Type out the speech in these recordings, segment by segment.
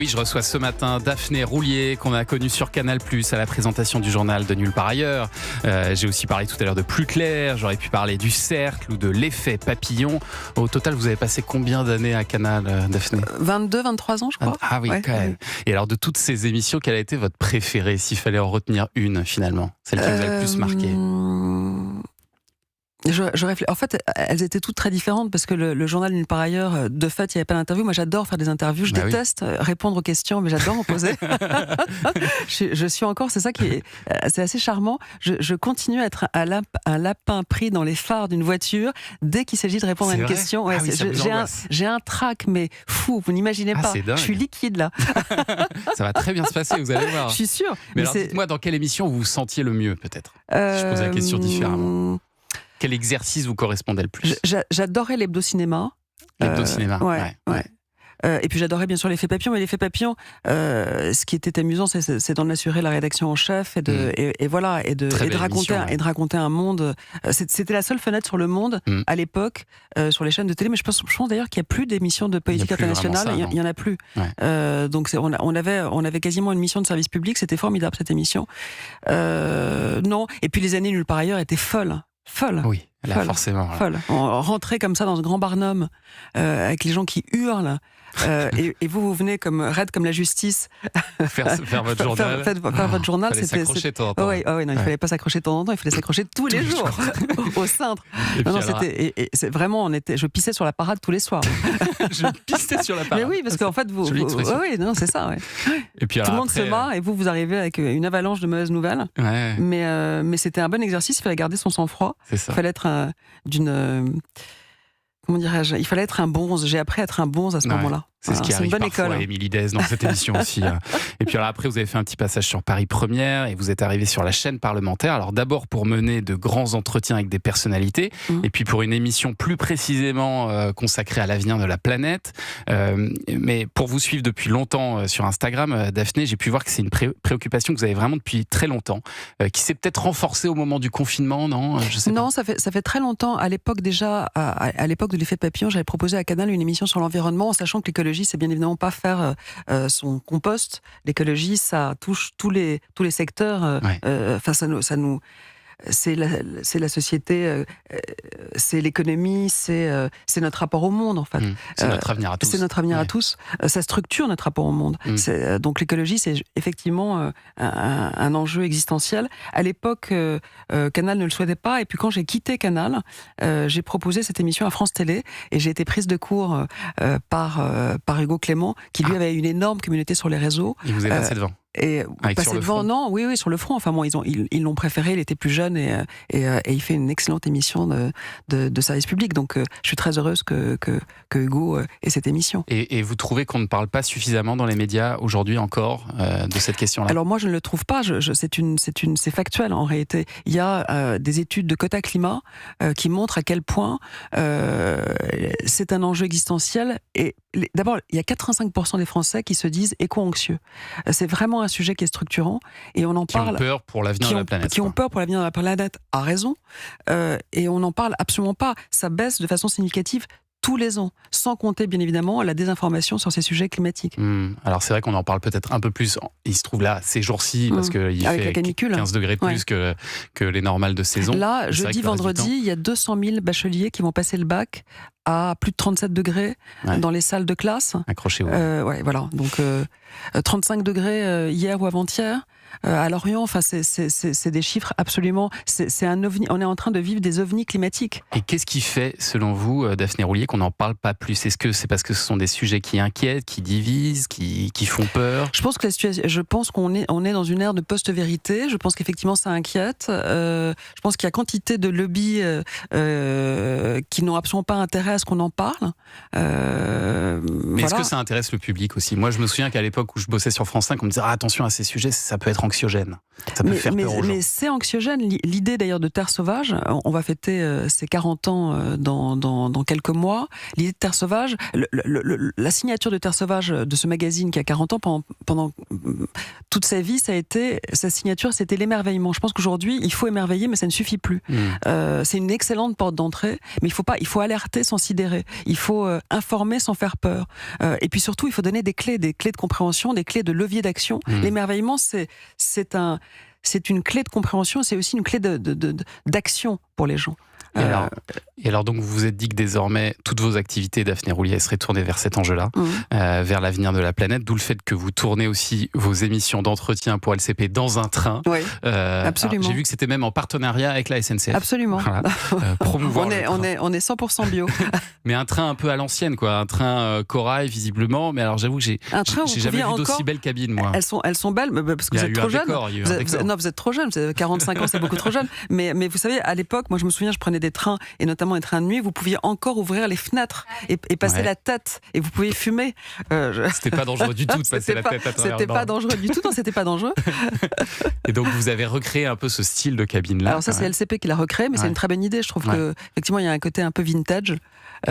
Oui, je reçois ce matin Daphné Roulier, qu'on a connue sur Canal+, à la présentation du journal de Nulle part ailleurs. J'ai aussi parlé tout à l'heure de Plus clair, j'aurais pu parler du Cercle ou de l'effet papillon. Au total, vous avez passé combien d'années à Canal, Daphné ? 22, 23 ans, je crois. Ah oui, ouais, quand même. Et alors, de toutes ces émissions, quelle a été votre préférée, s'il fallait en retenir une, finalement ? Celle qui vous a le plus marqué ? En fait, elles étaient toutes très différentes parce que le journal Nulle part ailleurs, de fait, il n'y avait pas d'interview. Moi, j'adore faire des interviews. Je déteste répondre aux questions, mais j'adore en poser. je suis encore, c'est ça qui est, c'est assez charmant. Je continue à être un lapin pris dans les phares d'une voiture dès qu'il s'agit de répondre à une question. Ouais, j'ai un trac, mais fou, vous n'imaginez pas. Je suis liquide là. Ça va très bien se passer, vous allez voir. Je suis sûre. Mais alors, dites-moi, dans quelle émission vous vous sentiez le mieux, peut-être ? Si je pose la question différemment. Quel exercice vous correspondait le plus ? J'adorais l'hebdo-cinéma. L'hebdo-cinéma, ouais. Et puis j'adorais bien sûr l'effet papillon, mais l'effet papillon, ce qui était amusant, c'est d'en assurer la rédaction en chef et de raconter un monde. C'était la seule fenêtre sur le monde à l'époque sur les chaînes de télé. Mais je pense d'ailleurs qu'il n'y a plus d'émissions de politique internationale. Il y en a plus. Ouais. Donc on avait quasiment une mission de service public. C'était formidable cette émission. Non. Et puis les années Nulle part ailleurs étaient folles. Oui, là, forcément. Là. Folle. On rentrait comme ça dans ce grand Barnum avec les gens qui hurlent. Et vous venez raide comme la justice faire votre journal. Faire votre journal, c'était s'accrocher de temps en temps. Oui, non, il fallait pas s'accrocher de temps en temps, il fallait s'accrocher tous les jours au cintre. C'est vraiment, je pissais sur la parade tous les soirs. Je pissais sur la parade. Mais oui, parce qu'en fait, c'est ça. Ouais. Et puis, tout le monde se marre et vous arrivez avec une avalanche de mauvaises nouvelles. Ouais. Mais c'était un bon exercice. Il fallait garder son sang-froid. Il fallait être comment dirais-je ? Il fallait être un bonze. J'ai appris à être un bonze à ce moment-là. C'est ce qui arrive parfois à Émilie Dez dans cette émission aussi. Et puis alors après, vous avez fait un petit passage sur Paris Première et vous êtes arrivé sur la chaîne parlementaire. Alors d'abord pour mener de grands entretiens avec des personnalités et puis pour une émission plus précisément consacrée à l'avenir de la planète. Mais pour vous suivre depuis longtemps sur Instagram, Daphné, j'ai pu voir que c'est une préoccupation que vous avez vraiment depuis très longtemps, qui s'est peut-être renforcée au moment du confinement, non ? Je sais pas. Ça fait très longtemps. À l'époque déjà, à l'époque de l'effet papillon, j'avais proposé à Canal une émission sur l'environnement, en sachant que l'écologie, c'est bien évidemment pas faire son compost. L'écologie, ça touche tous les secteurs. Ça nous c'est la société, c'est l'économie, c'est notre rapport au monde en fait. C'est notre avenir à tous. C'est notre avenir à tous. Ça structure notre rapport au monde. Donc l'écologie, c'est effectivement un enjeu existentiel. À l'époque, Canal ne le souhaitait pas. Et puis quand j'ai quitté Canal, j'ai proposé cette émission à France Télé et j'ai été prise de court par Hugo Clément, qui lui avait une énorme communauté sur les réseaux. Il vous est passé devant. Et passer devant, non, oui, sur le front. Enfin bon, ils l'ont préféré. Il était plus jeune et il fait une excellente émission de service public. Donc, je suis très heureuse que Hugo ait cette émission. Et vous trouvez qu'on ne parle pas suffisamment dans les médias aujourd'hui encore de cette question-là ? Alors moi, je ne le trouve pas. C'est factuel en réalité. Il y a des études de quota climat qui montrent à quel point c'est un enjeu existentiel. Et d'abord, il y a 85% des Français qui se disent éco-anxieux. C'est vraiment un sujet qui est structurant et on en parle. Qui ont peur pour l'avenir de la planète. Qui ont peur pour l'avenir de la planète, a raison. Et on n'en parle absolument pas. Ça baisse de façon significative tous les ans, sans compter bien évidemment la désinformation sur ces sujets climatiques. Alors c'est vrai qu'on en parle peut-être un peu plus, il se trouve là ces jours-ci, parce qu'il fait 15 degrés de plus que les normales de saison. Là, jeudi, vendredi, il y a 200 000 bacheliers qui vont passer le bac à plus de 37 degrés dans les salles de classe. Accrochez-vous. Voilà. Donc 35 degrés hier ou avant-hier. À Lorient, enfin, c'est des chiffres absolument. C'est un ovni. On est en train de vivre des ovnis climatiques. Et qu'est-ce qui fait, selon vous, Daphné Roulier, qu'on n'en parle pas plus ? Est-ce que c'est parce que ce sont des sujets qui inquiètent, qui divisent, qui font peur ? Je pense qu'on est dans une ère de post-vérité. Je pense qu'effectivement, ça inquiète. Je pense qu'il y a quantité de lobbies qui n'ont absolument pas intérêt à ce qu'on en parle. Mais est-ce que ça intéresse le public aussi ? Moi, je me souviens qu'à l'époque où je bossais sur France 5, on me disait attention à ces sujets, ça peut être anxiogène. Ça peut faire peur aux gens. Mais c'est anxiogène. L'idée d'ailleurs de Terre Sauvage, on va fêter ses 40 ans dans quelques mois. L'idée de Terre Sauvage, la signature de Terre Sauvage de ce magazine qui a 40 ans, pendant toute sa vie, sa signature, c'était l'émerveillement. Je pense qu'aujourd'hui, il faut émerveiller, mais ça ne suffit plus. C'est une excellente porte d'entrée, mais il faut alerter sans considérer. Il faut informer sans faire peur. Et puis surtout, il faut donner des clés de compréhension, des clés de levier d'action. L'émerveillement, c'est une clé de compréhension, c'est aussi une clé d'action pour les gens. Et alors donc vous vous êtes dit que désormais toutes vos activités, Daphné Roulier, seraient tournées vers cet enjeu-là, vers l'avenir de la planète, d'où le fait que vous tournez aussi vos émissions d'entretien pour LCP dans un train. Oui, absolument. J'ai vu que c'était même en partenariat avec la SNCF. Absolument. Voilà. Promouvoir on est 100% bio. Mais un train un peu à l'ancienne, quoi. Un train corail, visiblement. Mais alors j'avoue que j'ai jamais vu d'aussi belles cabines, moi. Elles sont belles, parce que vous êtes trop jeune. Non, vous êtes trop jeune. 45 ans, c'est beaucoup trop jeune. Mais vous savez, à l'époque, moi je me souviens, je prenais des trains, et notamment les trains de nuit, vous pouviez encore ouvrir les fenêtres et passer la tête, et vous pouviez fumer. C'était pas dangereux du tout de passer la tête à travers. C'était pas dangereux du tout, non, c'était pas dangereux. Et donc vous avez recréé un peu ce style de cabine-là. Alors ça, c'est LCP qui l'a recréé, mais c'est une très bonne idée. Je trouve qu'effectivement, il y a un côté un peu vintage.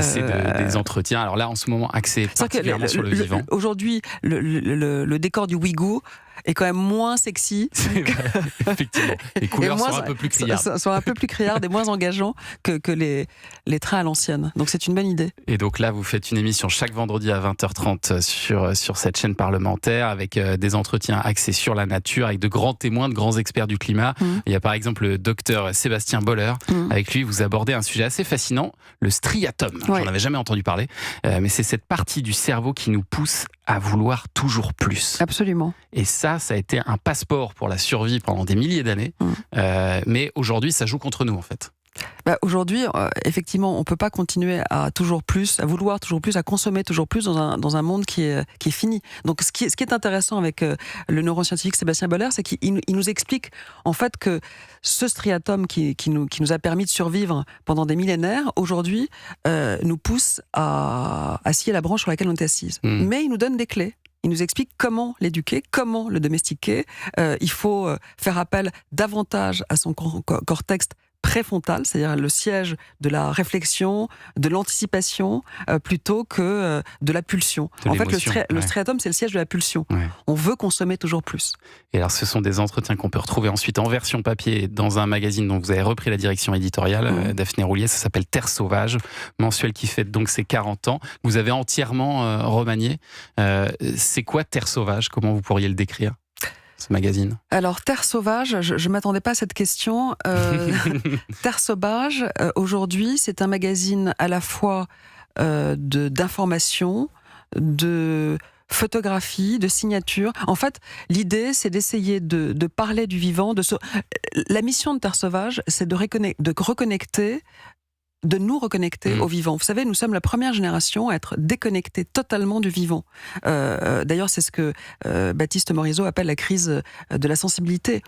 C'est des entretiens. Alors là, en ce moment, axé particulièrement sur le vivant. Aujourd'hui, le décor du Ouigo est quand même moins sexy. C'est vrai, effectivement. Les couleurs sont un peu plus criardes. Sont un peu plus criardes et moins engageants que les trains à l'ancienne. Donc c'est une bonne idée. Et donc là, vous faites une émission chaque vendredi à 20h30 sur cette chaîne parlementaire avec des entretiens axés sur la nature, avec de grands témoins, de grands experts du climat. Il y a par exemple le docteur Sébastien Boller. Avec lui, vous abordez un sujet assez fascinant, le striatum. J'en avais jamais entendu parler. Mais c'est cette partie du cerveau qui nous pousse à vouloir toujours plus. Absolument. Et ça a été un passeport pour la survie pendant des milliers d'années. Mais aujourd'hui, ça joue contre nous, en fait. Aujourd'hui, effectivement, on peut pas continuer à toujours plus, à vouloir toujours plus, à consommer toujours plus dans un monde qui est fini. Donc, ce qui est intéressant avec le neuroscientifique Sébastien Boller, c'est qu'il nous explique en fait que ce striatum qui nous a permis de survivre pendant des millénaires, aujourd'hui, nous pousse à scier la branche sur laquelle on est assise. Mais il nous donne des clés. Il nous explique comment l'éduquer, comment le domestiquer. Il faut faire appel davantage à son cortex préfrontal, c'est-à-dire le siège de la réflexion, de l'anticipation, plutôt que de la pulsion. En fait, le striatum, c'est le siège de la pulsion. On veut consommer toujours plus. Et alors, ce sont des entretiens qu'on peut retrouver ensuite en version papier dans un magazine dont vous avez repris la direction éditoriale, Daphné Roulier. Ça s'appelle Terre sauvage, mensuel qui fête donc ses 40 ans. Vous avez entièrement remanié. C'est quoi Terre sauvage? Comment vous pourriez le décrire, ce magazine? Alors, Terre sauvage, je ne m'attendais pas à cette question. Terre sauvage, aujourd'hui, c'est un magazine à la fois d'information, de photographie, de signature. En fait, l'idée, c'est d'essayer de parler du vivant. La mission de Terre sauvage, c'est de reconnecter, de nous reconnecter au vivant. Vous savez, nous sommes la première génération à être déconnectés totalement du vivant. D'ailleurs, c'est ce que Baptiste Morisot appelle la crise de la sensibilité.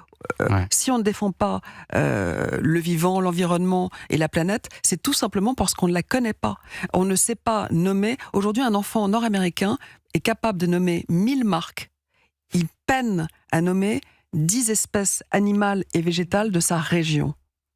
Si on ne défend pas le vivant, l'environnement et la planète, c'est tout simplement parce qu'on ne la connaît pas. On ne sait pas nommer. Aujourd'hui, un enfant nord-américain est capable de nommer 1000 marques. Il peine à nommer 10 espèces animales et végétales de sa région.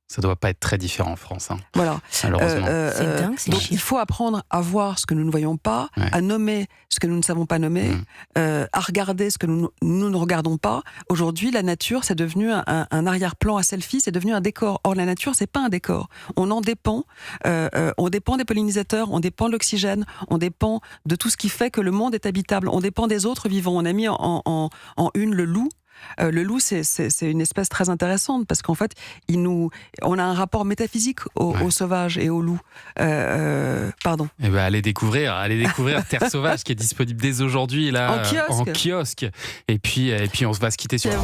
Ça doit pas être très différent en France, hein. Voilà. Malheureusement. C'est dingue, c'est donc il faut apprendre à voir ce que nous ne voyons pas, à nommer ce que nous ne savons pas nommer, à regarder ce que nous ne regardons pas. Aujourd'hui, la nature, c'est devenu un arrière-plan à selfie, c'est devenu un décor. Or, la nature, c'est pas un décor. On en dépend. On dépend des pollinisateurs, on dépend de l'oxygène, on dépend de tout ce qui fait que le monde est habitable. On dépend des autres vivants. On a mis en une le loup. Le loup, c'est une espèce très intéressante parce qu'en fait, on a un rapport métaphysique au sauvage et au loup. Pardon. Eh ben, allez découvrir Terre sauvage qui est disponible dès aujourd'hui là en kiosque. Et puis on va se quitter sur